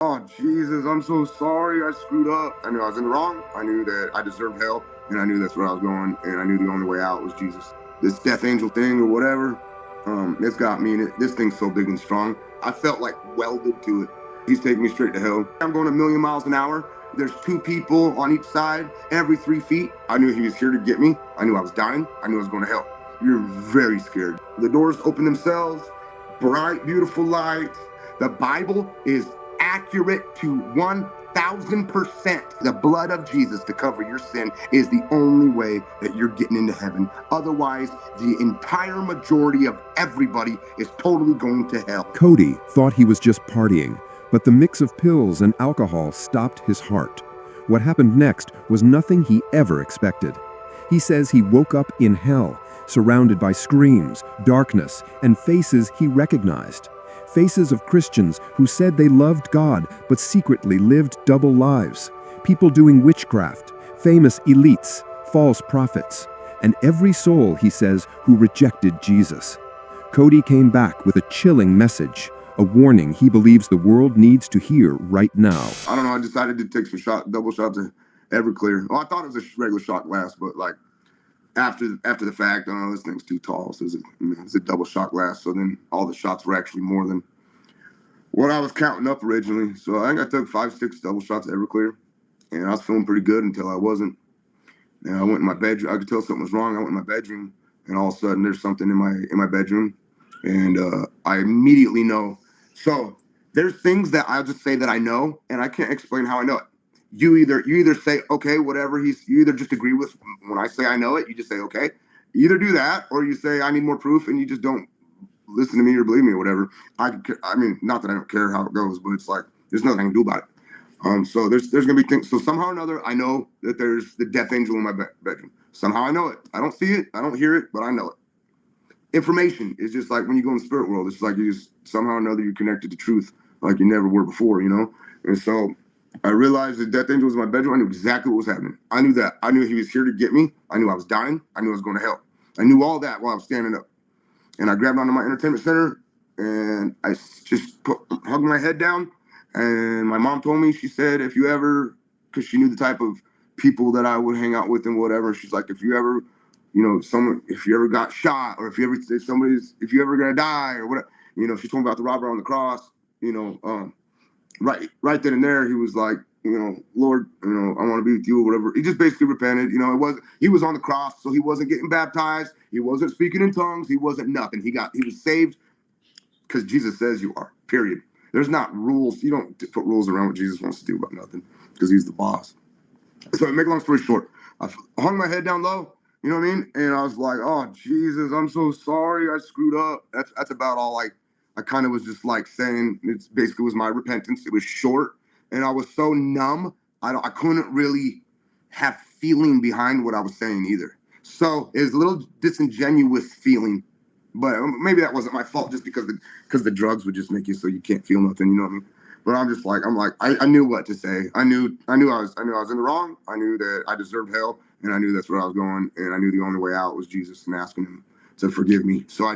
Oh, Jesus, I'm so sorry. I screwed up. I knew I was in the wrong. I knew that I deserved hell, and I knew that's where I was going, and I knew the only way out was Jesus. This death angel thing or whatever, it's got me, and this thing's so big and strong. I felt like welded to it. He's taking me straight to hell. I'm going a million miles an hour. There's two people on each side every 3 feet. I knew he was here to get me. I knew I was dying. I knew I was going to hell. You're very scared. The doors open themselves, bright, beautiful light. The Bible is accurate to 1,000%. The blood of Jesus to cover your sin is the only way that you're getting into heaven. Otherwise, the entire majority of everybody is totally going to hell. Cody thought he was just partying, but the mix of pills and alcohol stopped his heart. What happened next was nothing he ever expected. He says he woke up in hell, surrounded by screams, darkness, and faces he recognized. Faces of Christians who said they loved God but secretly lived double lives. People doing witchcraft, famous elites, false prophets, and every soul, he says, who rejected Jesus. Cody came back with a chilling message, a warning he believes the world needs to hear right now. I don't know, I decided to take some double shots of Everclear. Well, I thought it was a regular shot glass, but like after the fact, oh, this thing's too tall. So it's a double shot glass. So then all the shots were actually more than what I was counting up originally. So I think I took 5, 6 double shots of Everclear, and I was feeling pretty good until I wasn't. And I went in my bedroom. I could tell something was wrong. I went in my bedroom, and all of a sudden there's something in my bedroom, and I immediately know. So there's things that I'll just say that I know, and I can't explain how I know it. You either say okay, whatever you either just agree with when I say I know it. You just say okay. You either do that, or you say I need more proof, and you just don't listen to me or believe me or whatever. I mean, not that I don't care how it goes, but it's like there's nothing I can do about it. So there's gonna be things. So somehow or another, I know that there's the death angel in my bedroom. Somehow I know it. I don't see it. I don't hear it, but I know it. Information is just like when you go in the spirit world. It's like you just somehow or another you're connected to truth like you never were before, you know. And so I realized the death angel was in my bedroom. I knew exactly what was happening. I knew that. I knew he was here to get me. I knew I was dying. I knew I was going to hell. I knew all that while I was standing up. And I grabbed onto my entertainment center and I just hugged my head down. And my mom told me, she said, if you ever, because she knew the type of people that I would hang out with and whatever, she's like, if you ever, if you ever got shot or if you ever gonna die or whatever, she told me about the robber on the cross, right then and there, he was like, Lord, I want to be with you or whatever. He just basically repented. He was on the cross, so he wasn't getting baptized. He wasn't speaking in tongues. He wasn't nothing. He was saved because Jesus says you are, period. There's not rules. You don't put rules around what Jesus wants to do about nothing because he's the boss. So to make a long story short, I hung my head down low, you know what I mean? And I was like, oh, Jesus, I'm so sorry. I screwed up. That's about all I kind of was just like saying. It's basically was my repentance. It was short. And I was so numb, I couldn't really have feeling behind what I was saying either. So it was a little disingenuous feeling, but maybe that wasn't my fault just because the drugs would just make you so you can't feel nothing, you know what I mean? But I knew what to say. I knew I was in the wrong. I knew that I deserved hell, and I knew that's where I was going, and I knew the only way out was Jesus and asking him to forgive me. So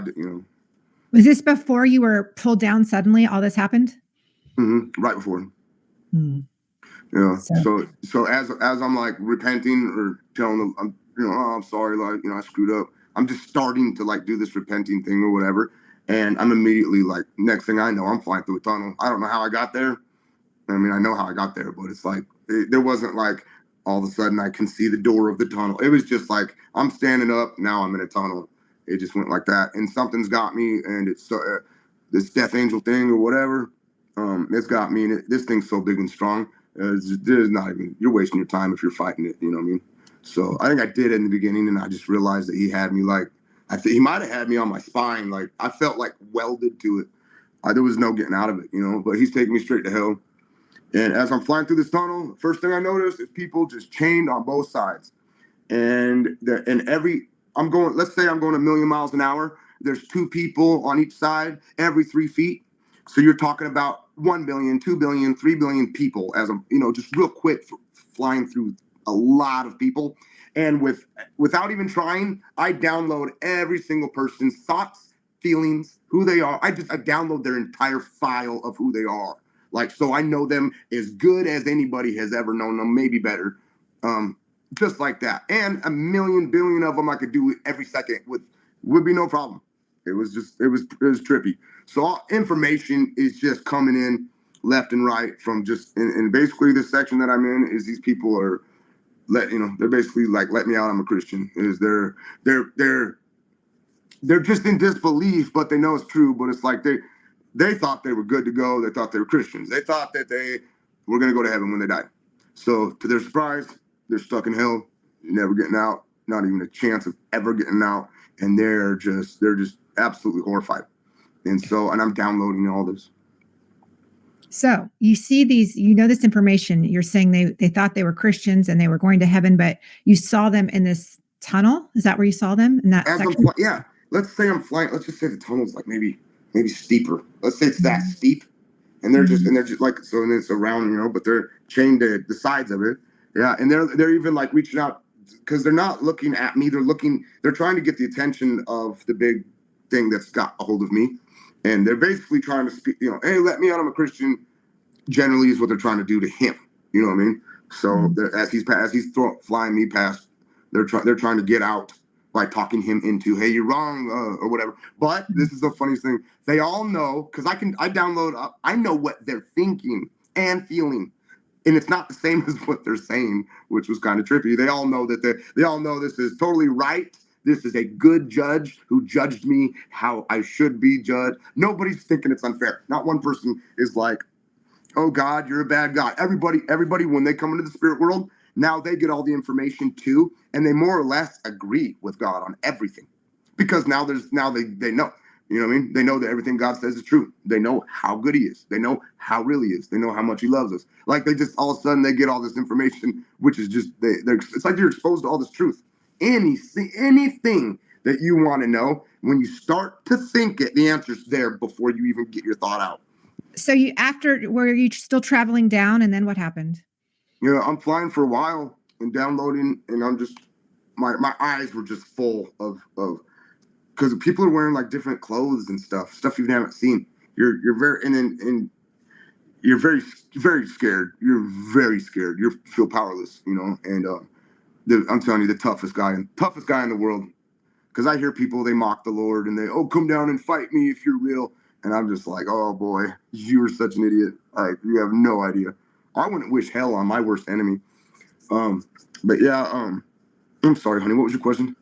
Was this before you were pulled down suddenly? All this happened? right before. Hmm. So as I'm like repenting or telling them, oh, I'm sorry, like, I screwed up. I'm just starting to like do this repenting thing or whatever. And I'm immediately like, next thing I know, I'm flying through a tunnel. I don't know how I got there. I mean, I know how I got there, but it's like, there wasn't like all of a sudden I can see the door of the tunnel. It was just like, I'm standing up, now I'm in a tunnel. It just went like that. And something's got me, and it's this death angel thing or whatever. It's got me, and this thing's so big and strong. There's not even, you're wasting your time if you're fighting it, you know what I mean? So I think I did it in the beginning, and I just realized that he had me like, I think he might have had me on my spine. Like I felt like welded to it. There was no getting out of it, but he's taking me straight to hell. And as I'm flying through this tunnel, the first thing I noticed is people just chained on both sides. And let's say I'm going a million miles an hour. There's two people on each side every 3 feet. So you're talking about 1 billion, 2 billion, 3 billion people as I'm, just real quick flying through a lot of people. And without even trying, I download every single person's thoughts, feelings, who they are. I download their entire file of who they are. Like, so I know them as good as anybody has ever known them, maybe better. Just like that. And a million billion of them I could do every second would be no problem. It was trippy. So all information is just coming in left and right from just, and basically the section that I'm in is these people are they're basically like, let me out, I'm a Christian. Is they're just in disbelief, but they know it's true. But it's like they thought they were good to go. They thought they were Christians. They thought that they were going to go to heaven when they died. So to their surprise, they're stuck in hell, never getting out, not even a chance of ever getting out. And they're just absolutely horrified. And I'm downloading all this. So you see these, this information. You're saying they thought they were Christians and they were going to heaven, but you saw them in this tunnel. Is that where you saw them in that section? Yeah. Let's say I'm flying. Let's just say the tunnel's like maybe steeper. Let's say it's that steep, and they're just like, so, and it's around, but they're chained to the sides of it. Yeah, and they're even like reaching out because they're not looking at me. They're trying to get the attention of the big thing that's got a hold of me, and they're basically trying to speak. Hey, let me out. I'm a Christian. Generally, is what they're trying to do to him. You know what I mean? So as he's flying me past, they're trying to get out by talking him into, hey, you're wrong, or whatever. But this is the funniest thing. They all know, because I download, I know what they're thinking and feeling. And it's not the same as what they're saying, which was kind of trippy. They all know that they all know this is totally right. This is a good judge who judged me how I should be judged. Nobody's thinking it's unfair. Not one person is like, oh God, you're a bad God. Everybody, when they come into the spirit world, now they get all the information too, and they more or less agree with God on everything, because now they know, you know what I mean? They know that everything God says is true. They know how good He is. They know how real He is. They know how much He loves us. Like, they just all of a sudden they get all this information, which is just it's like you're exposed to all this truth. Anything that you want to know, when you start to think it, the answer's there before you even get your thought out. So were you still traveling down, and then what happened? I'm flying for a while and downloading, and I'm just, my eyes were just full of because people are wearing like different clothes and stuff you haven't seen. You're very, and you're very, very scared. You're very scared. You feel powerless, and I'm telling you, the toughest guy in the world. Because I hear people, they mock the Lord and they, oh, come down and fight me if you're real. And I'm just like, oh boy, you are such an idiot. Like, you have no idea. I wouldn't wish hell on my worst enemy. But yeah, I'm sorry, honey. What was your question?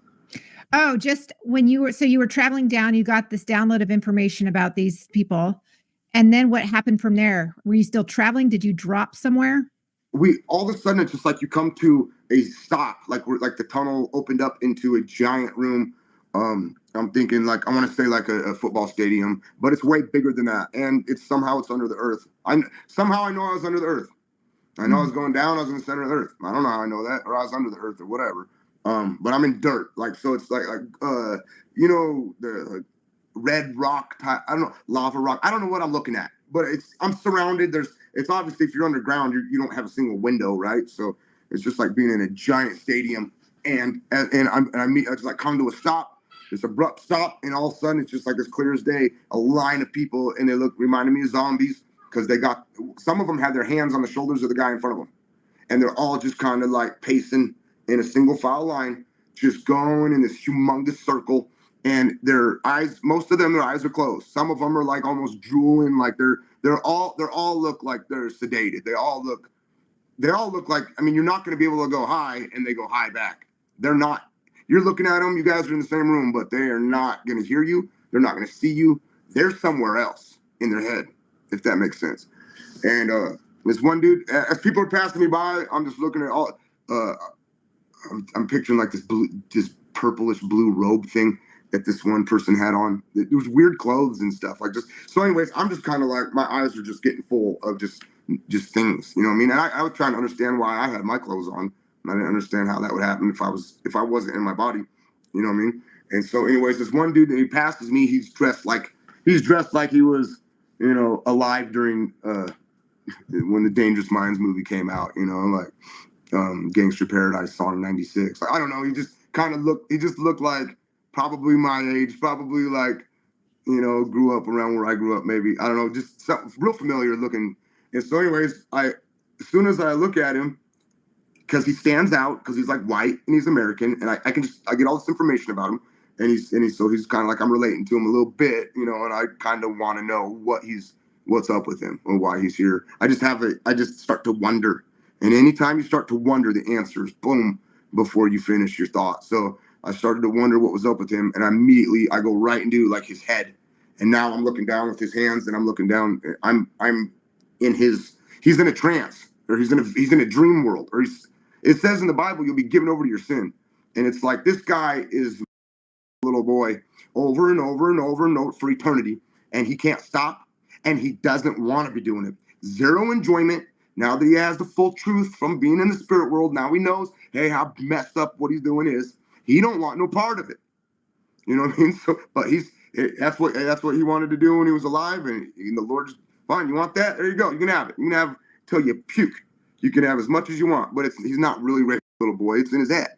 Oh, just when you were traveling down, you got this download of information about these people. And then what happened from there? Were you still traveling? Did you drop somewhere? All of a sudden, it's just like you come to a stop, like the tunnel opened up into a giant room. I'm thinking, like, I want to say like a football stadium, but it's way bigger than that. And it's under the earth. I know I was under the earth. I know I was going down. I was in the center of the earth. I don't know how I know that, or I was under the earth or whatever. But I'm in dirt, like, so it's like the like red rock type. I don't know, lava rock. I don't know what I'm looking at, but I'm surrounded. It's obviously, if you're underground, you don't have a single window, right? So it's just like being in a giant stadium, and I just like come to a stop. This abrupt stop, and all of a sudden it's just like as clear as day, a line of people, and they reminded me of zombies, because some of them had their hands on the shoulders of the guy in front of them, and they're all just kind of like pacing in a single file line, just going in this humongous circle, and most of them, their eyes are closed. Some of them are like almost drooling, like they're all look like they're sedated. They all look like, I mean, you're not going to be able to go high and they go high back. They're not. You're looking at them, you guys are in the same room, but they are not going to hear you. They're not going to see you. They're somewhere else in their head, if that makes sense. And this one dude, as people are passing me by, I'm just looking at all. I'm picturing like this purplish blue robe thing that this one person had on. It was weird clothes and stuff. Like, just so. Anyways, I'm just kind of like, my eyes are just getting full of just things. You know what I mean? And I was trying to understand why I had my clothes on. And I didn't understand how that would happen if I wasn't in my body. You know what I mean? And so, anyways, this one dude, and he passes me. He's dressed like he was, alive during when the Dangerous Minds movie came out. Like Gangster Paradise song 96. Like, I don't know. He just looked like probably my age, probably like, grew up around where I grew up, maybe. I don't know, just something real familiar looking. And so, anyways, as soon as I look at him, because he stands out, because he's like white and he's American, and I get all this information about him, and he's kind of like, I'm relating to him a little bit, you know, and I kind of want to know what's up with him or why he's here. I just start to wonder, and anytime you start to wonder, the answers boom before you finish your thought. So I started to wonder what was up with him, and immediately I go right into like his head, and now I'm looking down with his hands, and I'm looking down. I'm in he's in a trance, or he's in a dream world, or it says in the Bible, you'll be given over to your sin. And it's like, this guy is a little boy over and over and over and over for eternity. And he can't stop. And he doesn't want to be doing it. Zero enjoyment. Now that he has the full truth from being in the spirit world, now he knows, hey, how messed up what he's doing is. He don't want no part of it. You know what I mean? So, but that's what he wanted to do when he was alive. And the Lord just, fine, you want that? There you go. You can have it. You can have till you puke. You can have as much as you want, but he's not really a little boy. It's in his head.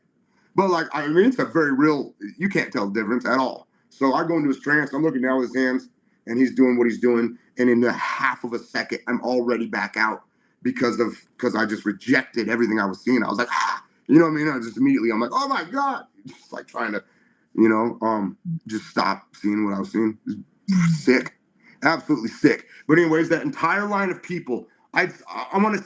But like, I mean, it's a very real, you can't tell the difference at all. So I go into his trance, I'm looking down with his hands, and he's doing what he's doing. And in the half of a second, I'm already back out because I just rejected everything I was seeing. I was like, you know what I mean? I'm like, oh my God. Just like trying to, just stop seeing what I was seeing. Sick. Absolutely sick. But anyways, that entire line of people, I want to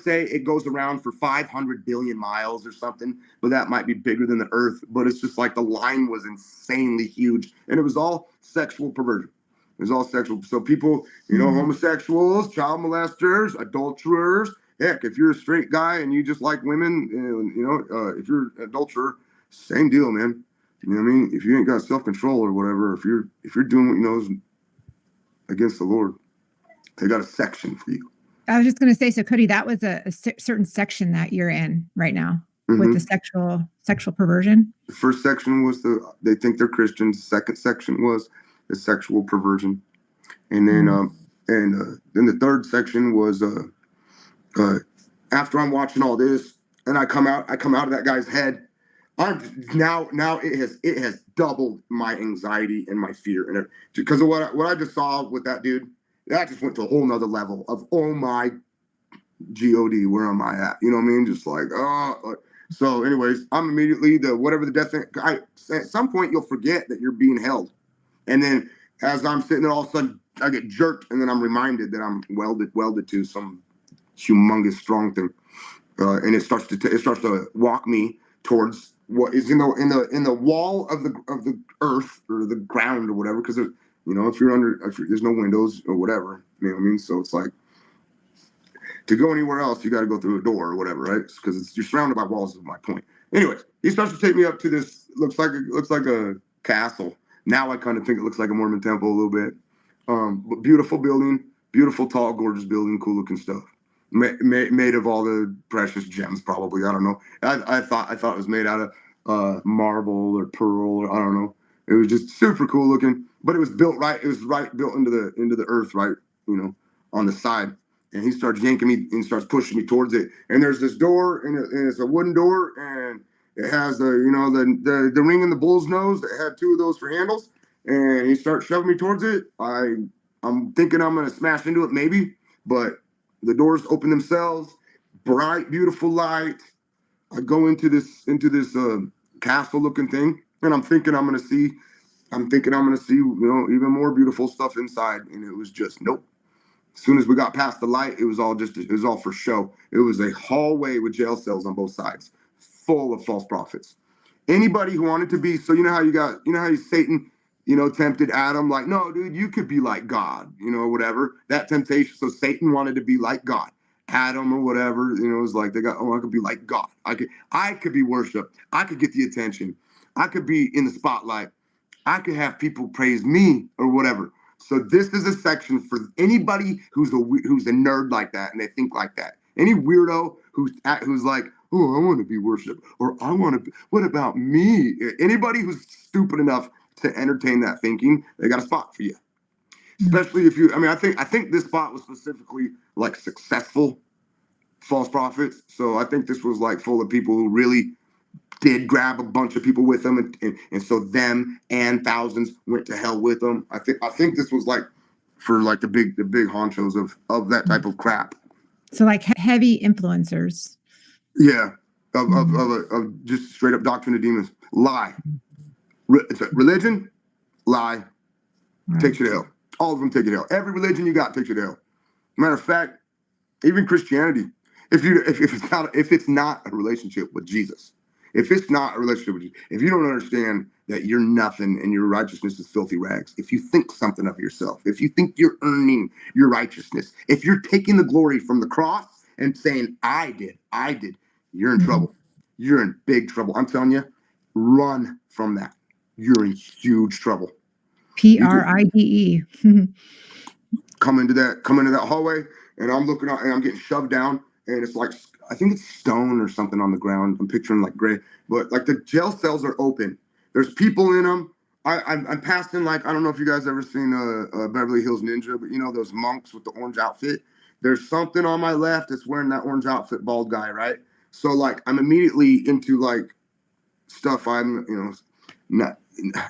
say it goes around for 500 billion miles or something, but that might be bigger than the Earth. But it's just like the line was insanely huge, and it was all sexual perversion. It was all sexual. So people, homosexuals, child molesters, adulterers. Heck, if you're a straight guy and you just like women, if you're an adulterer, same deal, man. You know what I mean? If you ain't got self-control or whatever, if you're doing what you know is against the Lord, they got a section for you. I was just going to say, so Cody, that was a certain section that you're in right now with the sexual perversion. The first section was they think they're Christians. Second section was the sexual perversion, and then then the third section was after I'm watching all this, and I come out of that guy's head. Now it has doubled my anxiety and my fear, and because of what I just saw with that dude. That just went to a whole nother level of, oh my G.O.W, where am I at? You know what I mean? Just like, so anyways, I'm immediately whatever the death thing. At some point you'll forget that you're being held. And then as I'm sitting there, all of a sudden I get jerked, and then I'm reminded that I'm welded to some humongous strong thing. And it starts to walk me towards what is in the wall of the earth or the ground or whatever, because if there's no windows or whatever, you know what I mean? So it's like, to go anywhere else, you got to go through a door or whatever, right? Because you're surrounded by walls is my point. Anyways, he starts to take me up to this, looks like a castle. Now I kind of think it looks like a Mormon temple a little bit. But beautiful building, beautiful, tall, gorgeous building, cool looking stuff. Made of all the precious gems, probably. I don't know. I thought it was made out of marble or pearl, or I don't know. It was just super cool looking, but it was built right. It was built into the earth, right? On the side. And he starts yanking me and starts pushing me towards it. And there's this door, and it's a wooden door, and it has the ring in the bull's nose that had two of those for handles. And he starts shoving me towards it. I'm thinking I'm gonna smash into it, maybe, but the doors open themselves. Bright, beautiful light. I go into this castle-looking thing, and I'm thinking I'm gonna see, even more beautiful stuff inside. And it was just nope. As soon as we got past the light, it was all for show. It was a hallway with jail cells on both sides, full of false prophets. Anybody who wanted to be, so how Satan, tempted Adam, like, no, dude, you could be like God, whatever. That temptation. So Satan wanted to be like God. Adam or whatever, it was like I could be like God. I could be worshipped. I could get the attention. I could be in the spotlight. I could have people praise me or whatever. So this is a section for anybody who's a nerd like that and they think like that. Any weirdo who's like, oh, I want to be worshipped, or I want to be, what about me? Anybody who's stupid enough to entertain that thinking, they got a spot for you. Especially if I think this spot was specifically like successful false prophets. So I think this was like full of people who really did grab a bunch of people with them, and so them and thousands went to hell with them. I think this was like for like the big honchos of that type of crap. So like heavy influencers. Yeah, Mhm. of just straight up doctrine of demons. Lie. It's a religion, lie, Wow. takes you to hell. All of them take you to hell. Every religion you got takes you to hell. Matter of fact, even Christianity, if it's not a relationship with Jesus, if it's not a relationship with Jesus, if you don't understand that you're nothing and your righteousness is filthy rags, if you think something of yourself, if you think you're earning your righteousness, if you're taking the glory from the cross and saying, I did, you're in trouble. You're in big trouble. I'm telling you, run from that. You're in huge trouble. PRIDE. Come into that hallway, and I'm looking out and I'm getting shoved down, and it's like, I think it's stone or something on the ground. I'm picturing like gray, but like the jail cells are open. There's people in them. I'm passing, like, I don't know if you guys ever seen Beverly Hills Ninja, but you know those monks with the orange outfit. There's something on my left that's wearing that orange outfit, bald guy, right? So like I'm immediately into like stuff I'm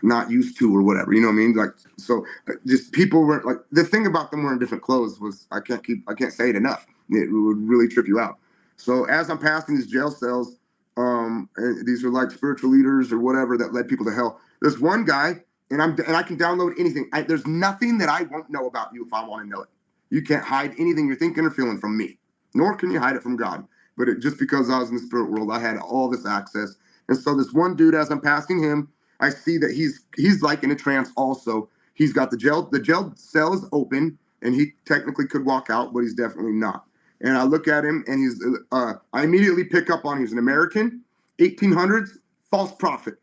not used to or whatever, you know what I mean? Like, so just people were like, the thing about them wearing different clothes was, I can't say it enough. It would really trip you out. So as I'm passing these jail cells, and these are like spiritual leaders or whatever that led people to hell. There's one guy, and I can download anything. There's nothing that I won't know about you if I want to know it. You can't hide anything you're thinking or feeling from me, nor can you hide it from God. But just because I was in the spirit world, I had all this access. And so this one dude, as I'm passing him, I see that he's like in a trance also. He's got the jail cell is open, and he technically could walk out, but he's definitely not. And I look at him, and I immediately pick up on he's an American, 1800s, false prophet.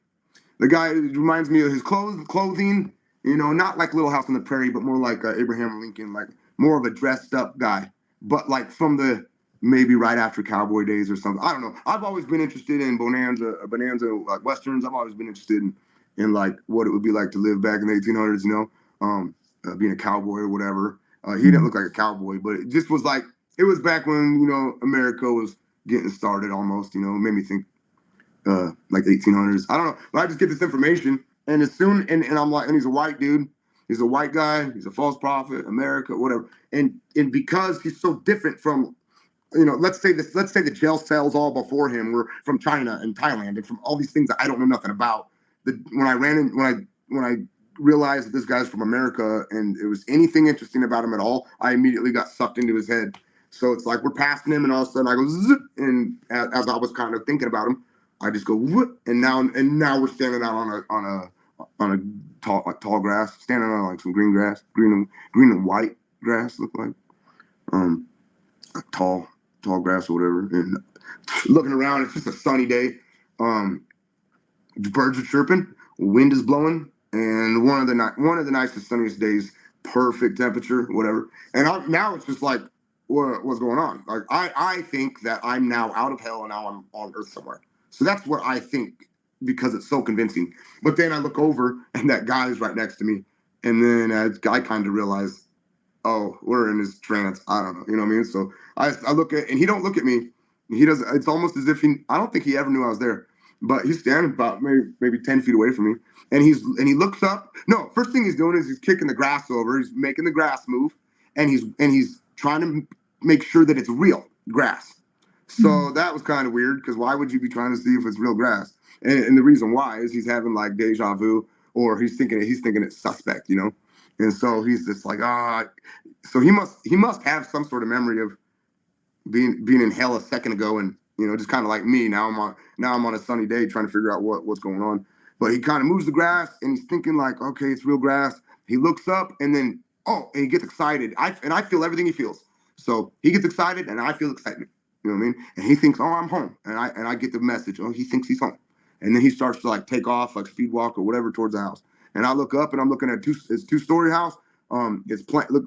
The guy reminds me of his clothing, not like Little House on the Prairie, but more like Abraham Lincoln, like more of a dressed up guy, but like from the maybe right after cowboy days or something. I don't know. I've always been interested in bonanza like westerns. I've always been interested in like what it would be like to live back in the 1800s. Being a cowboy or whatever. He didn't look like a cowboy, but it just was like it was back when America was getting started almost. It made me think like 1800s. I don't know, but I just get this information, and as soon and I'm like, and he's a white dude. He's a white guy. He's a false prophet, America, whatever. And because he's so different from let's say the jail cells all before him were from China and Thailand and from all these things that I don't know nothing about. When I realized that this guy's from America and it was anything interesting about him at all, I immediately got sucked into his head. So it's like we're passing him, and all of a sudden I go zip, and as I was kind of thinking about him, I just go whoop, and now we're standing out on a tall grass, standing on like some green grass, green and white grass look like tall grass or whatever, and looking around, it's just a sunny day. Birds are chirping, wind is blowing, and one of the nicest, sunniest days, perfect temperature, whatever. And now it's just like, what's going on? Like I think that I'm now out of hell and now I'm on earth somewhere. So that's what I think because it's so convincing. But then I look over and that guy is right next to me, and then I kind of realize, oh, we're in this trance. I don't know. You know what I mean? So I look at, and he don't look at me. He doesn't. It's almost as if I don't think he ever knew I was there. But he's standing about maybe 10 feet away from me, and he looks up. No, first thing he's doing is he's kicking the grass over. He's making the grass move, and he's trying to make sure that it's real grass. So that was kind of weird because why would you be trying to see if it's real grass? And the reason why is he's having like deja vu, or he's thinking it's suspect, And so he's just like, so he must have some sort of memory of being in hell a second ago, and just kind of like me. Now I'm on a sunny day trying to figure out what's going on. But he kind of moves the grass, and he's thinking like, okay, it's real grass. He looks up, and then and he gets excited. I feel everything he feels. So he gets excited, and I feel excitement. You know what I mean? And he thinks, oh, I'm home, and I get the message. Oh, he thinks he's home, and then he starts to like take off, like speed walk or whatever towards the house. And I look up, and I'm looking at it's 2-story house. It's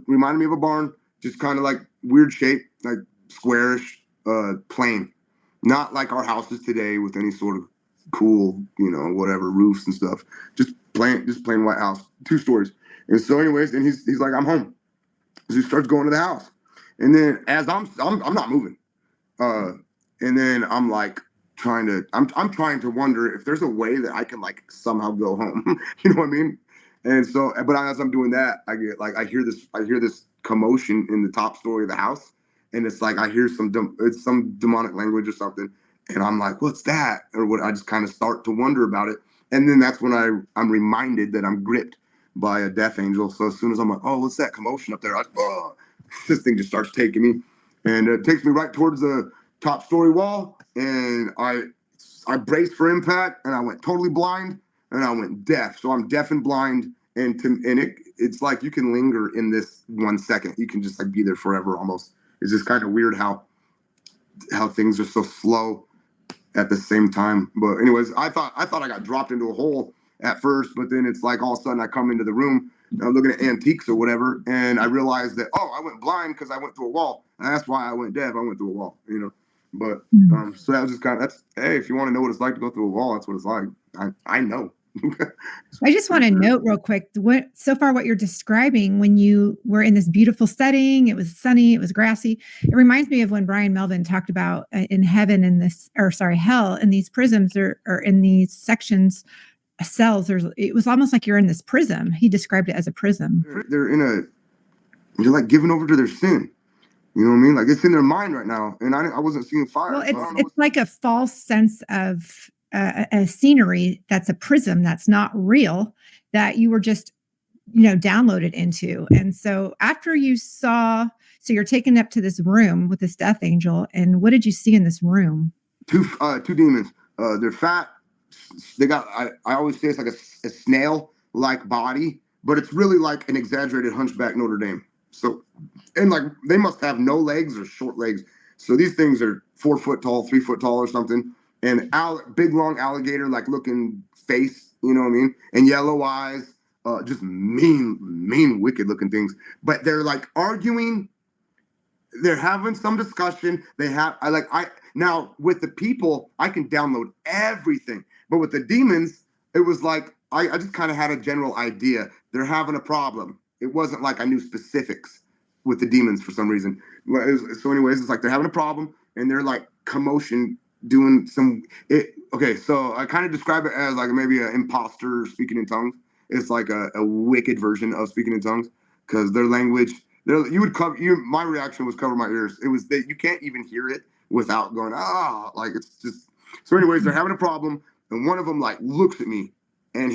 reminded me of a barn, just kind of like weird shape, like squarish, plain, not like our houses today with any sort of cool, whatever roofs and stuff. Just plain white house, 2 stories. And so, anyways, and he's like, I'm home. So he starts going to the house, and then as I'm not moving, and then I'm like I'm trying to wonder if there's a way that I can like somehow go home. You know what I mean? And so, but as I'm doing that, I hear this commotion in the top story of the house, and it's like I hear it's some demonic language or something, and I'm like, what's that? Or what? I just kind of start to wonder about it, and then that's when I'm reminded that I'm gripped by a death angel. So as soon as I'm like, oh, what's that commotion up there? This thing just starts taking me, and it takes me right towards the top story wall, and I braced for impact, and I went totally blind, and I went deaf. So I'm deaf and blind, and it's like you can linger in this 1 second. You can just like be there forever almost. It's just kind of weird how things are so slow at the same time. But anyways, I thought I got dropped into a hole at first, but then it's like all of a sudden I come into the room, I'm looking at antiques or whatever, and I realized that I went blind because I went through a wall. And that's why I went deaf. I went through a wall, But so that was just hey, if you want to know what it's like to go through a wall, that's what it's like. I know. I just want to note real quick, what you're describing when you were in this beautiful setting, it was sunny, it was grassy. It reminds me of when Brian Melvin talked about in heaven hell, in these prisms or in these sections, cells, it was almost like you're in this prism. He described it as a prism. They're like giving over to their sin. You know what I mean? Like it's in their mind right now. And I wasn't seeing fire. Well, it's like a false sense of a scenery that's a prism that's not real, that you were just downloaded into. And so after you saw, so you're taken up to this room with this death angel, and what did you see in this room? Two demons. They're fat. They got I always say it's like a snail like body, but it's really like an exaggerated hunchback Notre Dame. So, and like they must have no legs or short legs. So these things are 4 foot tall, 3 foot tall or something, and big long alligator like looking face. You know what I mean? And yellow eyes. Just mean, wicked looking things. But they're like arguing. They're having some discussion. Now with the people, I can download everything. But with the demons, it was like I just kind of had a general idea. They're having a problem. It wasn't like I knew specifics with the demons for some reason. So anyways, it's like they're having a problem, and they're like commotion doing some okay, so I kind of describe it as like maybe an imposter speaking in tongues. It's like a wicked version of speaking in tongues, because their language, my reaction was cover my ears. It was that you can't even hear it without going like it's just. So anyways, they're having a problem, and one of them like looks at me, and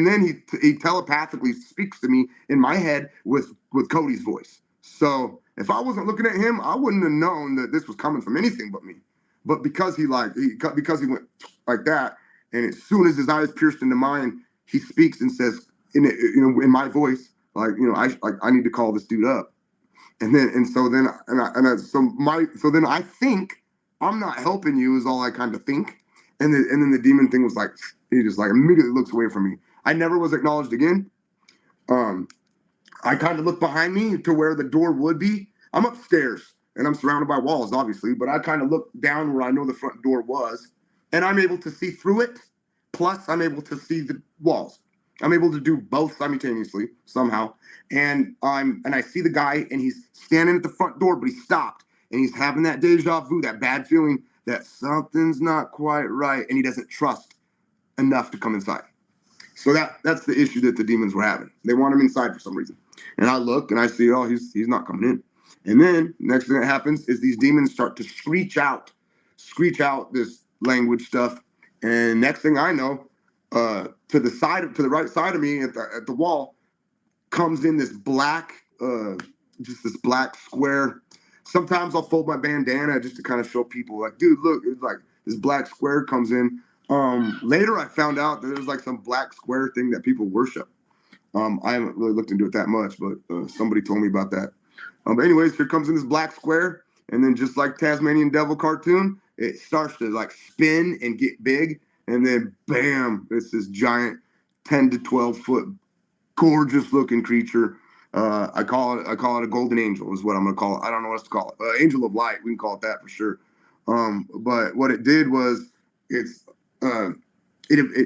then he telepathically speaks to me in my head with Cody's voice. So if I wasn't looking at him, I wouldn't have known that this was coming from anything but me. But because he went like that, and as soon as his eyes pierced into mine, he speaks and says in my voice, I need to call this dude up. And then I think I'm not helping you is all I kind of think. And then the demon thing was like, he just like immediately looks away from me. I never was acknowledged again. I kind of look behind me to where the door would be. I'm upstairs and I'm surrounded by walls, obviously, but I kind of look down where I know the front door was, and I'm able to see through it. Plus, I'm able to see the walls. I'm able to do both simultaneously somehow. And I see the guy, and he's standing at the front door, but he stopped, and he's having that deja vu, that bad feeling that something's not quite right, and he doesn't trust enough to come inside. So that's the issue that the demons were having. They want him inside for some reason. And I look and I see, he's not coming in. And then next thing that happens is these demons start to screech out this language stuff. And next thing I know, to the right side of me at the wall comes in this black, just this black square. Sometimes I'll fold my bandana just to kind of show people, like, dude, look, it's like this black square comes in. Later I found out that there's like some black square thing that people worship. I haven't really looked into it that much, but somebody told me about that. But anyways, here comes in this black square, and then just like Tasmanian Devil cartoon, it starts to like spin and get big, and then bam, it's this giant 10 to 12 foot gorgeous looking creature. I call it a golden angel is what I'm gonna call it. I don't know what else to call it. Angel of light, we can call it that for sure. But what it did was it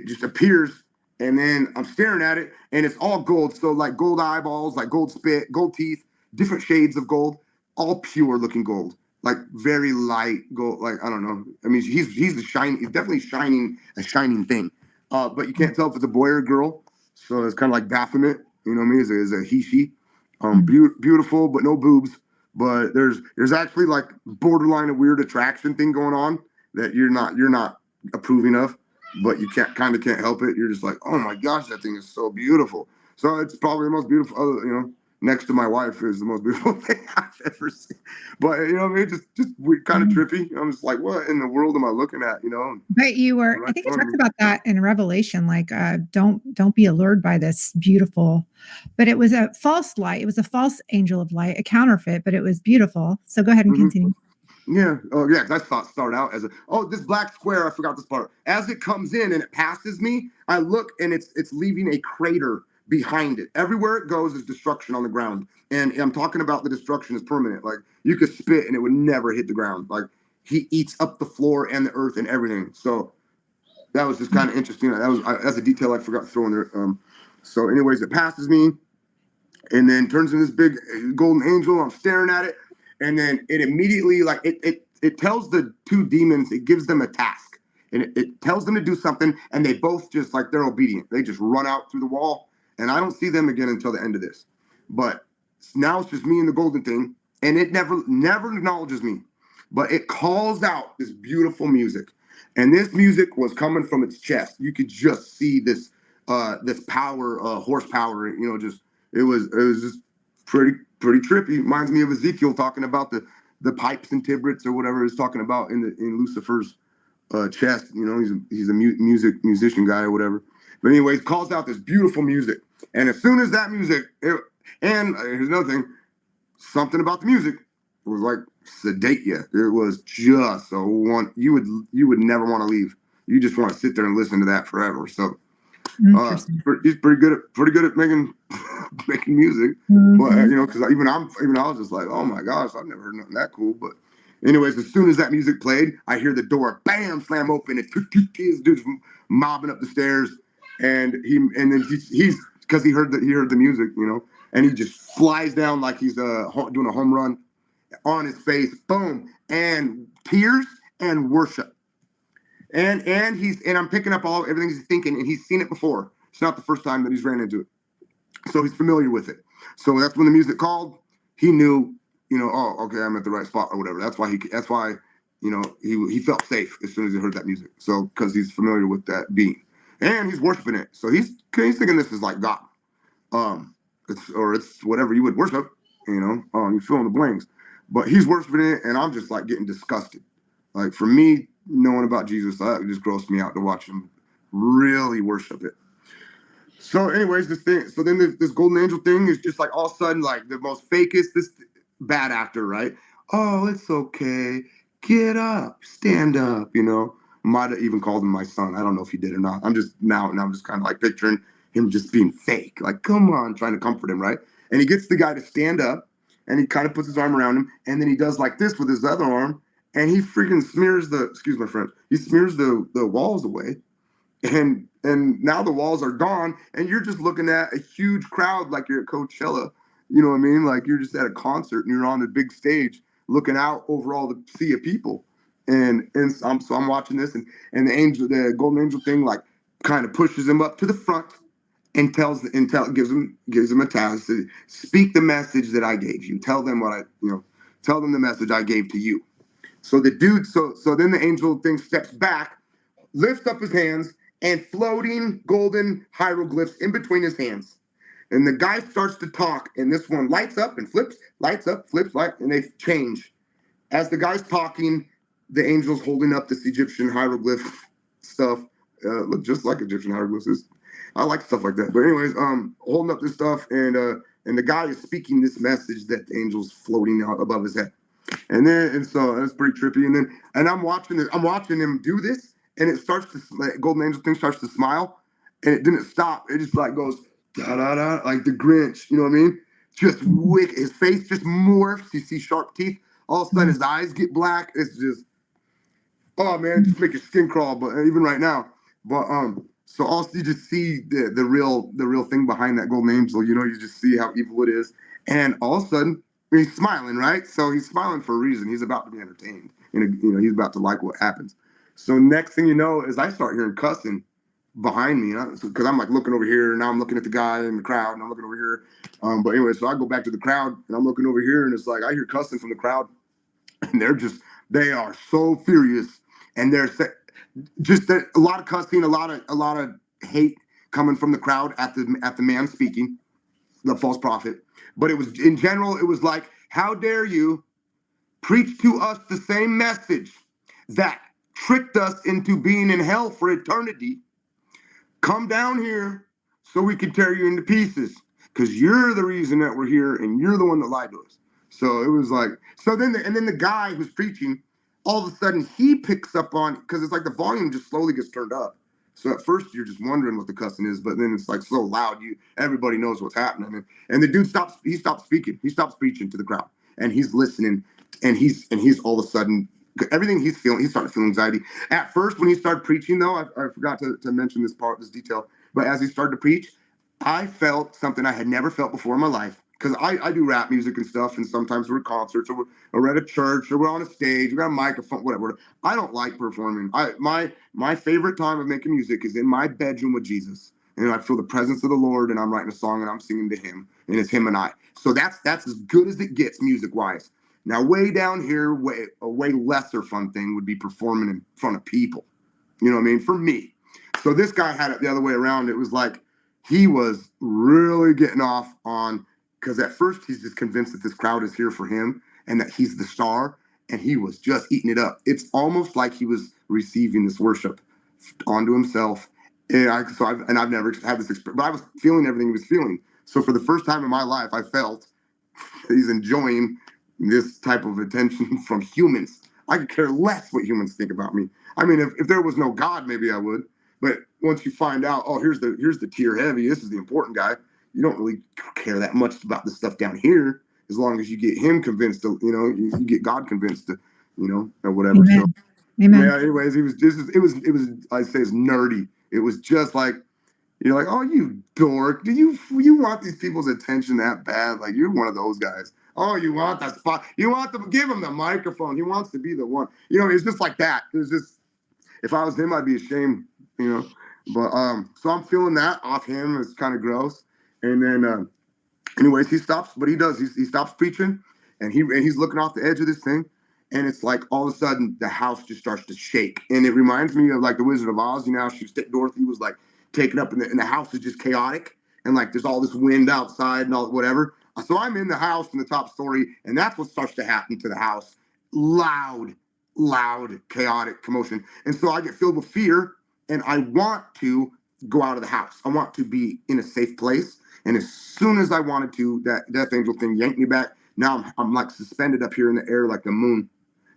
just appears, and then I'm staring at it, and it's all gold. So like gold eyeballs, like gold spit, gold teeth, different shades of gold, all pure looking gold, like very light gold. Like I don't know. I mean, he's definitely shining a shining thing. But you can't tell if it's a boy or a girl. So it's kind of like Baphomet, you know what I mean? Is a he she, Mm. beautiful but no boobs. But there's actually like borderline a weird attraction thing going on that you're not approving of, but you can't help it. You're just like, oh my gosh, that thing is so beautiful. So it's probably the most beautiful, next to my wife is the most beautiful thing I've ever seen. But you know what I mean? Just kind of Mm. trippy. I'm just like, what in the world am I looking at? You know, But you were, right I in think it front of talks me. about that in Revelation, like don't be allured by this beautiful, but it was a false light. It was a false angel of light, a counterfeit, but it was beautiful. So go ahead and Mhm. continue. Yeah. Oh, yeah. 'Cause I thought start out as this black square. I forgot this part. As it comes in and it passes me, I look and it's leaving a crater behind it. Everywhere it goes is destruction on the ground. And I'm talking about the destruction is permanent. Like you could spit and it would never hit the ground. Like he eats up the floor and the earth and everything. So that was just kind of interesting. That's a detail I forgot to throw in there. So, anyways, it passes me and then turns into this big golden angel. I'm staring at it, and then it immediately like it tells the two demons, it gives them a task, and it tells them to do something, and they both just like they're obedient. They just run out through the wall, and I don't see them again until the end of this. But now it's just me and the golden thing, and it never acknowledges me, but it calls out this beautiful music, and this music was coming from its chest. You could just see this power, horsepower, just it was just pretty trippy. Reminds me of Ezekiel talking about the pipes and tibrets or whatever he's talking about in Lucifer's chest. He's a musician guy or whatever. But anyways, calls out this beautiful music, and as soon as that music, and here's another thing, something about the music was like sedate you. It was just so one you would never want to leave. You just want to sit there and listen to that forever. So Interesting. he's pretty good at making making music. But Mhm. because even I was just like, oh my gosh, I've never heard nothing that cool. But anyways, as soon as that music played, I hear the door bam slam open. And this dude's mobbing up the stairs, and then he's because he heard the music, and he just flies down like he's doing a home run on his face, boom, and tears and worship. And I'm picking up everything he's thinking, and he's seen it before. It's not the first time that he's ran into it, so he's familiar with it. So that's when the music called. He knew, oh, okay, I'm at the right spot or whatever. That's why, he felt safe as soon as he heard that music. So because he's familiar with that being, and he's worshiping it. So he's thinking this is like God, it's whatever you would worship, you fill in the blanks. But he's worshiping it, and I'm just like getting disgusted. Like for me, knowing about Jesus, that just grossed me out to watch him really worship it. So, anyways, so then this golden angel thing is just like all of a sudden, like the most fakest, this bad actor, right? Oh, it's okay. Get up, stand up, Might have even called him my son. I don't know if he did or not. I'm just kind of like picturing him just being fake. Like, come on, trying to comfort him, right? And he gets the guy to stand up and he kind of puts his arm around him and then he does like this with his other arm and he freaking smears excuse my French, he smears the walls away and now the walls are gone and you're just looking at a huge crowd like you're at Coachella. You know what I mean? Like you're just at a concert and you're on the big stage looking out over all the sea of people. And I'm watching this and the golden angel thing like kind of pushes him up to the front and gives him a task to speak the message that I gave you. Tell them tell them the message I gave to you. So the dude so then the angel thing steps back, lifts up his hands, and floating golden hieroglyphs in between his hands. And the guy starts to talk, and this one lights up and flips, lights up, flips, and they change. As the guy's talking, the angel's holding up this Egyptian hieroglyph stuff. Look just like Egyptian hieroglyphs. I like stuff like that. But anyways, holding up this stuff, and the guy is speaking this message that the angel's floating out above his head. And so that's pretty trippy. And I'm watching this. I'm watching him do this, and it starts to golden angel thing starts to smile, and it didn't stop. It just like goes da da da like the Grinch. You know what I mean? Just wick. His face just morphs. You see sharp teeth. All of a sudden, his eyes get black. It's just oh man, just make your skin crawl. But even right now, but so also you just see the real thing behind that golden angel. You just see how evil it is, and all of a sudden he's smiling, right? So he's smiling for a reason. He's about to be entertained, and he's about to like what happens. So next thing you know is I start hearing cussing, behind me, because I'm like looking over here, and now I'm looking at the guy in the crowd, and I'm looking over here. But anyway, so I go back to the crowd, and I'm looking over here, and it's like I hear cussing from the crowd, and they are so furious, and they're just a lot of cussing, a lot of hate coming from the crowd at the man speaking, the false prophet. But it was in general, it was like, how dare you preach to us the same message that tricked us into being in hell for eternity? Come down here so we can tear you into pieces, because you're the reason that we're here, and you're the one that lied to us. So it was like, so then the guy who's preaching, all of a sudden he picks up on, because it's like the volume just slowly gets turned up. So at first you're just wondering what the cussing is, but then it's like so loud, everybody knows what's happening. And the dude stops speaking, he stops preaching to the crowd, and he's listening, and he's all of a sudden, everything he's feeling, he's starting to feel anxiety. At first, when he started preaching, though, I forgot to mention this detail, but as he started to preach, I felt something I had never felt before in my life, because I do rap music and stuff, and sometimes we're at concerts, or we're at a church, or we're on a stage, we got a microphone, whatever. I don't like performing. My favorite time of making music is in my bedroom with Jesus, and I feel the presence of the Lord, and I'm writing a song, and I'm singing to Him, and it's Him and I. So that's as good as it gets music wise. Now, way down here, a way lesser fun thing would be performing in front of people. You know what I mean? For me. So this guy had it the other way around. It was like he was really getting off on, because at first he's just convinced that this crowd is here for him and that he's the star, and he was just eating it up. It's almost like he was receiving this worship onto himself. And I've never had this experience, but I was feeling everything he was feeling. So for the first time in my life, I felt he's enjoying this type of attention from humans. I could care less what humans think about me. I mean, if there was no God, maybe I would. But once you find out, oh, here's the tier heavy, this is the important guy, you don't really care that much about the stuff down here, as long as you get him convinced to, you get God convinced to, or whatever. Amen. So Amen. yeah, anyways, it was I'd say it's nerdy. It was just like, you're like, oh, you dork. Do you want these people's attention that bad? Like, you're one of those guys. Oh, you want that spot. You want to give him the microphone. He wants to be the one. It's just like that. It was just, if I was him, I'd be ashamed, But so I'm feeling that off him. It's kind of gross. And then anyways, he stops, but he does. He stops preaching, and he's looking off the edge of this thing, and it's like all of a sudden the house just starts to shake, and it reminds me of like the Wizard of Oz. Dorothy was like taken up, and the house is just chaotic, and like there's all this wind outside and all whatever. So I'm in the house in the top story, and that's what starts to happen to the house. Loud, chaotic commotion, and so I get filled with fear, and I want to go out of the house. I want to be in a safe place. And as soon as I wanted to, that death angel thing yanked me back. Now I'm like suspended up here in the air like the moon.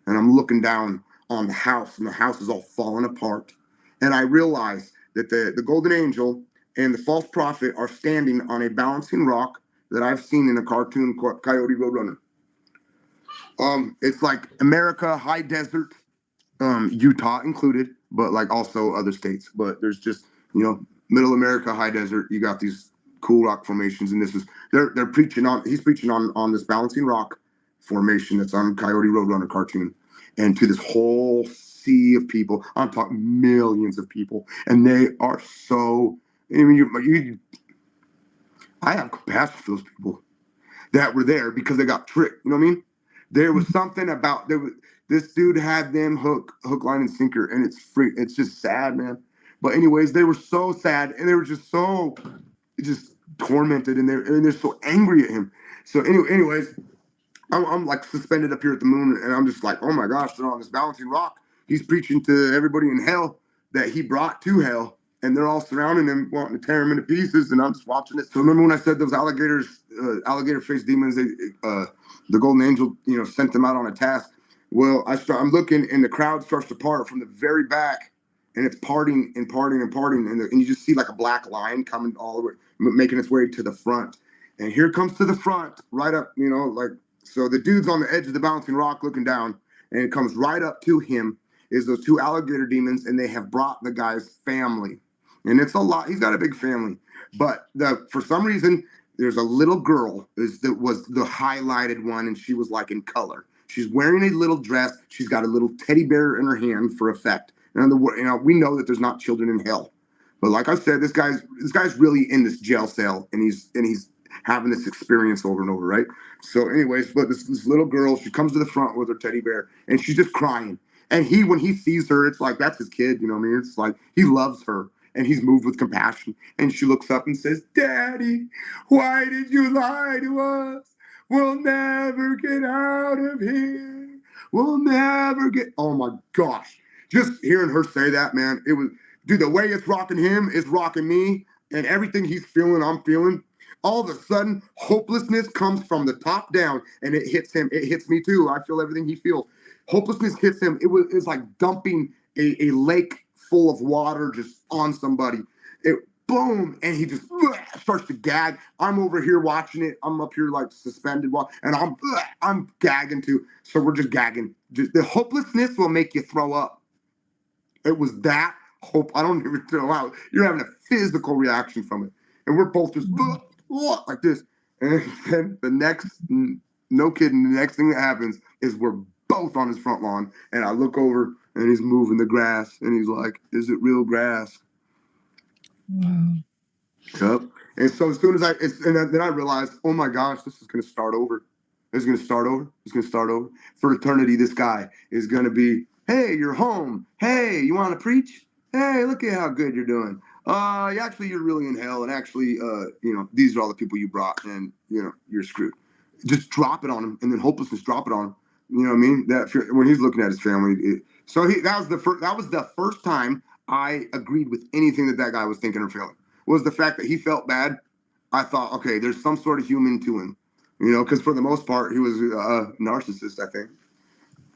And I'm looking down on the house, and the house is all falling apart. And I realize that the golden angel and the false prophet are standing on a balancing rock that I've seen in a cartoon called Coyote Roadrunner. It's like America, high desert, Utah included, but like also other states. But there's just, middle America, high desert, you got these cool rock formations, and they're preaching on, he's preaching on this balancing rock formation that's on Coyote Roadrunner cartoon, and to this whole sea of people. I'm talking millions of people, and they are so, I mean, I have compassion for those people that were there because they got tricked. You know what I mean? There was something about this dude had them hook, line, and sinker, and it's just sad, man. But anyways, they were so sad, and they were just so tormented, and they're so angry at him. So anyways, I'm like suspended up here at the moon, and I'm just like, oh my gosh, they're on this balancing rock. He's preaching to everybody in hell that he brought to hell, and they're all surrounding him, wanting to tear him into pieces, and I'm just watching it. So remember when I said those alligator-faced demons, the golden angel, sent them out on a task? Well, I'm looking, and the crowd starts to part from the very back, and it's parting, and you just see like a black line coming all the way, making its way to the front. And here comes to the front, right up, so the dude's on the edge of the bouncing rock looking down, and it comes right up to him is those two alligator demons, and they have brought the guy's family. And it's a lot. He's got a big family. But for some reason, there's a little girl that was the highlighted one, and she was like in color. She's wearing a little dress. She's got a little teddy bear in her hand for effect. And we know that there's not children in hell. But like I said, this guy's really in this jail cell, and he's having this experience over and over, right? So, anyways, but this little girl, she comes to the front with her teddy bear, and she's just crying. And when he sees her, it's like that's his kid, you know what I mean? It's like he loves her, and he's moved with compassion. And she looks up and says, "Daddy, why did you lie to us? We'll never get out of here. We'll never get." Oh my gosh! Just hearing her say that, man, it was, dude. The way it's rocking him is rocking me, and everything he's feeling, I'm feeling. All of a sudden, hopelessness comes from the top down, and it hits him. It hits me too. I feel everything he feels. Hopelessness hits him. It's like dumping a lake full of water just on somebody. It boom, and he just starts to gag. I'm over here watching it. I'm up here like suspended, and I'm gagging too. So we're just gagging. The hopelessness will make you throw up. It was that hope. I don't even throw out. You're having a physical reaction from it, and we're both just like this. And then no kidding, the next thing that happens is we're both on his front lawn, and I look over and he's moving the grass, and he's like, "Is it real grass?" Wow. Yep. And so as soon as then I realized, oh my gosh, this is going to start over. It's going to start over. It's going to start over for eternity. This guy is going to be, "Hey, you're home. Hey, you want to preach? Hey, look at how good you're doing. Actually, you're really in hell, and actually, these are all the people you brought, and you're screwed." Just drop it on him, and then hopelessness, drop it on him. You know what I mean? That when he's looking at his family, that was the first time I agreed with anything that guy was thinking or feeling. Was the fact that he felt bad. I thought, okay, there's some sort of human to him, because for the most part, he was a narcissist, I think.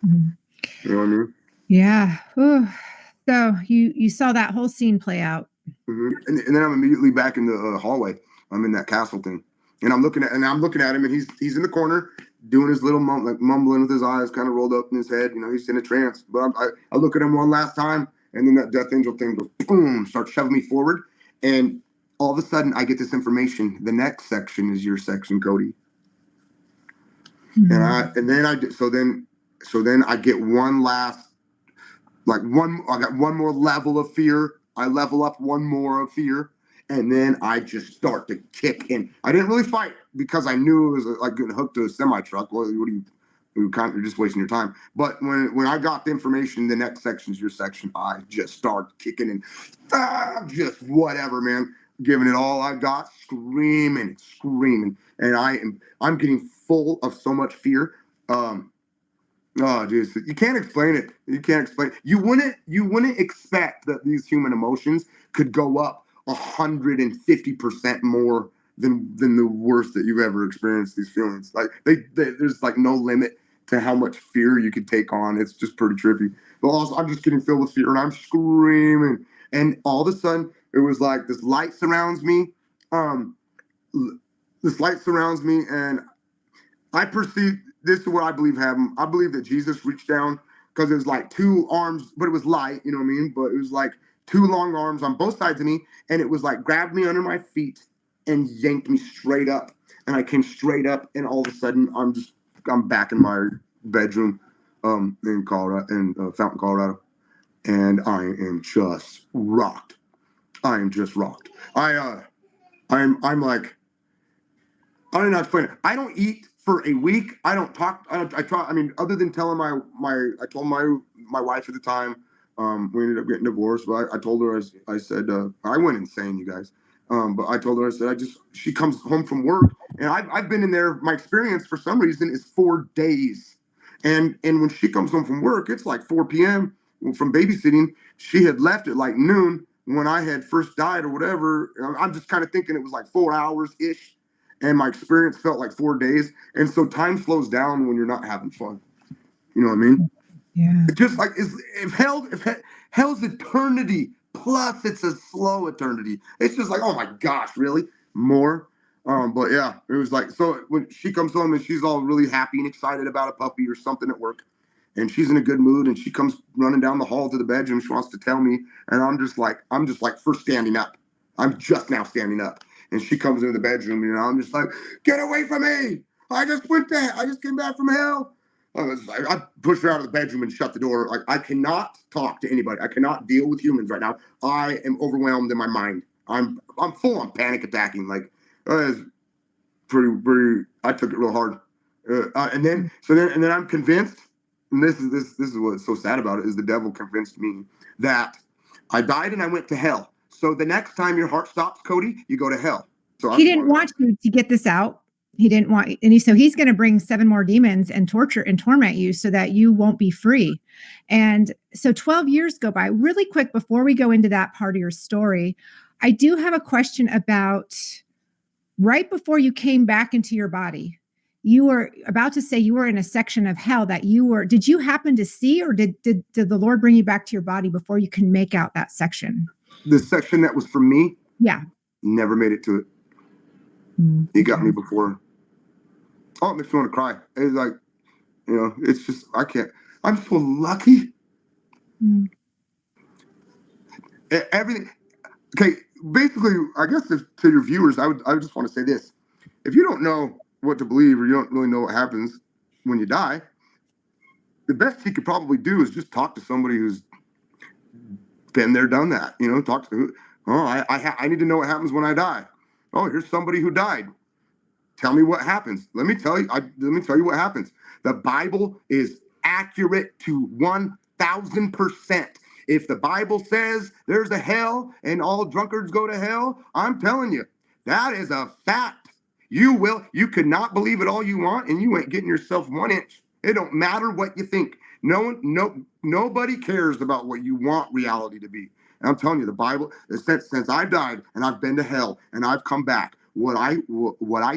Mhm. You know what I mean? Yeah. Ooh. So you saw that whole scene play out. Mm-hmm. And then I'm immediately back in the hallway. I'm in that castle thing, and I'm looking at him, and he's in the corner doing his little mumbling with his eyes kind of rolled up in his head. He's in a trance. But I look at him one last time, and then that death angel thing goes boom, starts shoving me forward, and all of a sudden I get this information. The next section is your section, Cody. Mm-hmm. So then I get one last I got one more level of fear. I level up one more of fear, and then I just start to kick in. I didn't really fight because I knew it was like getting hooked to a semi truck. Well, you're just wasting your time. But when I got the information, the next section is your section. I just start kicking in, just whatever, man. Giving it all I got, screaming, and I'm getting full of so much fear. Oh, dude, you can't explain it. You can't explain. You wouldn't expect that these human emotions could go up 150% more than the worst that you've ever experienced. These feelings, like there's like no limit to how much fear you could take on. It's just pretty trippy. But also, I'm just getting filled with fear, and I'm screaming. And all of a sudden, it was like this light surrounds me. Um, this light surrounds me, and I perceive this is what I believe happened. I believe that Jesus reached down because it was like two arms, but it was light, you know what I mean? But it was like two long arms on both sides of me, and it was like grabbed me under my feet and yanked me straight up. And I came straight up, and all of a sudden I'm back in my bedroom in Colorado, in Fountain, Colorado, and I am just rocked. I am just rocked. I'm like, I don't know how to explain it. I don't eat for a week. I don't talk. I try. I mean, other than telling I told my wife at the time. We ended up getting divorced, but I told her, I said, I went insane, you guys. But I told her, I said, she comes home from work, and I've been in there. My experience for some reason is 4 days, and when she comes home from work, it's like 4 p.m. from babysitting. She had left at like noon when I had first died or whatever. I'm just kind of thinking it was like 4 hours ish, and my experience felt like 4 days. And so time slows down when you're not having fun. You know what I mean? Yeah. It's just like if hell's eternity plus it's a slow eternity. It's just like, oh my gosh, really? More? But yeah, it was like, so when she comes home and she's all really happy and excited about a puppy or something at work, and she's in a good mood, and she comes running down the hall to the bedroom. She wants to tell me, and I'm just like first standing up. I'm just now standing up, and she comes into the bedroom, and I'm just like, get away from me! I just came back from hell. I pushed her out of the bedroom and shut the door. Like, I cannot talk to anybody. I cannot deal with humans right now. I am overwhelmed in my mind. I'm full on panic attacking. Like, it's pretty. I took it real hard. And then I'm convinced. And this is what's so sad about it, is the devil convinced me that I died and I went to hell. So the next time your heart stops, Cody, you go to hell. So he didn't want you to get this out. He didn't want, and so he's going to bring 7 more demons and torture and torment you so that you won't be free. And so 12 years go by. Really quick, before we go into that part of your story, I do have a question about right before you came back into your body. You were about to say you were in a section of hell that did you happen to see, or did the Lord bring you back to your body before you can make out that section? The section that was for me? Yeah. Never made it to it. He got me before. Oh, it makes me want to cry. It's like, it's just, I can't. I'm so lucky. Everything. Okay, basically, I guess to your viewers, I would just want to say this. If you don't know what to believe, or you don't really know what happens when you die, the best you could probably do is just talk to somebody who's been there, done that. Talk to who. Oh, I need to know what happens when I die. Oh, here's somebody who died. Tell me what happens. Let me tell you what happens. The Bible is accurate to 1,000%. If the Bible says there's a hell and all drunkards go to hell, I'm telling you, that is a fact. You could not believe it all you want, and you ain't getting yourself 1 inch. It don't matter what you think. Nobody cares about what you want reality to be. And I'm telling you, the Bible, since I've died and I've been to hell and I've come back, what I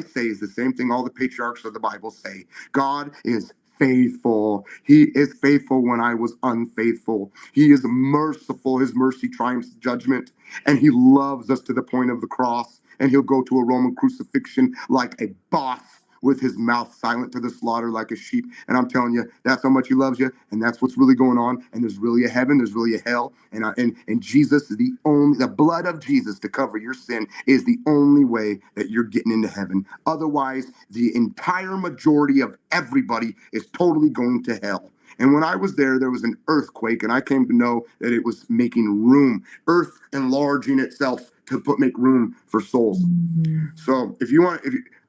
say is the same thing all the patriarchs of the Bible say. God is faithful. He is faithful when I was unfaithful. He is merciful. His mercy triumphs judgment. And he loves us to the point of the cross. And he'll go to a Roman crucifixion like a boss, with his mouth silent to the slaughter like a sheep. And I'm telling you, that's how much he loves you. And that's what's really going on. And there's really a heaven. There's really a hell. And Jesus is the blood of Jesus to cover your sin is the only way that you're getting into heaven. Otherwise, the entire majority of everybody is totally going to hell. And when I was there was an earthquake, and I came to know that it was making room, earth enlarging itself to make room for souls. So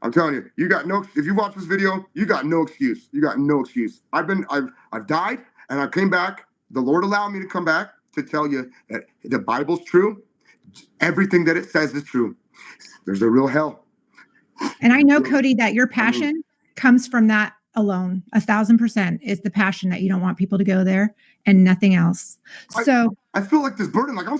I'm telling you, if you watch this video, you got no excuse. You got no excuse. I've died and I came back. The Lord allowed me to come back to tell you that the Bible's true. Everything that it says is true. There's a real hell. And I know, Cody, that your passion comes from that alone. 1,000% is the passion that you don't want people to go there and nothing else. So I feel like this burden, like I'm